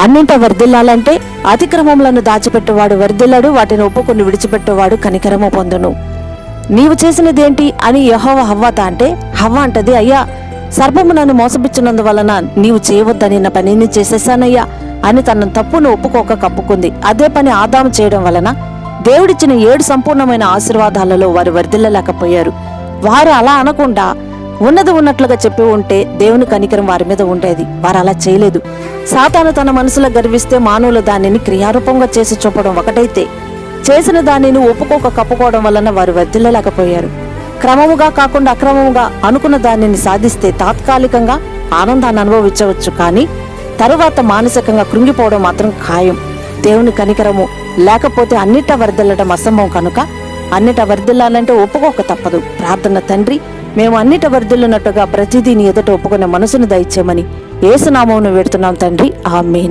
అన్నింట వర్ధిల్లాలంటే అతిక్రమములను దాచిపెట్టేవాడు వర్ధిల్లడు, వాటిని ఒప్పుకొని విడిచిపెట్టేవాడు కనికరము పొందును. నీవు చేసినదేంటి అని యెహోవా హవ్వతో అంటే, హవ్వ అంటది, అయ్యా సర్పము నన్ను మోసపుచ్చినందువలన నీవు చేయవద్దని నా పనిని చేసేసానయ్యా అని తన తప్పును ఒప్పుకోక కప్పుకుంది. అదే పని ఆదాము చేయడం వలన దేవుడిచ్చిన 7 సంపూర్ణమైన ఆశీర్వాదాలలో వారు వర్ధిల్లలేకపోయారు. వారు అలా అనకుండా ఉన్నది ఉన్నట్లుగా చెప్పి ఉంటే దేవుని కనికరం వారి మీద ఉండేది. వారు అలా చేయలేదు. సాతాను తన మనసులో గర్విస్తే మానవులు దానిని క్రియారూపంగా చేసి చూపడం ఒకటైతే, చేసిన దానిని ఒప్పుకోక కప్పుకోవడం వలన వారు వర్ధిల్లలేకపోయారు. క్రమముగా కాకుండా అక్రమముగా అనుకున్న దానిని సాధిస్తే తాత్కాలికంగా ఆనందాన్ని అనుభవించవచ్చు, కానీ తరువాత మానసికంగా కృంగిపోవడం మాత్రం ఖాయం. దేవుని కనికరము లేకపోతే అన్నిటా వర్ధిల్లడం అసంభవం కనుక అన్నిటా వర్ధిల్లాలంటే ఒప్పుకోక తప్పదు. ప్రార్థన. తండ్రి, మేము అన్నిట వర్ధిల్లునట్టుగా ప్రతిదీ నీ ఎదుట ఒప్పుకునే మనసును దయచేయమని యేసు నామమున వేడుతున్నాం తండ్రి. ఆమేన్.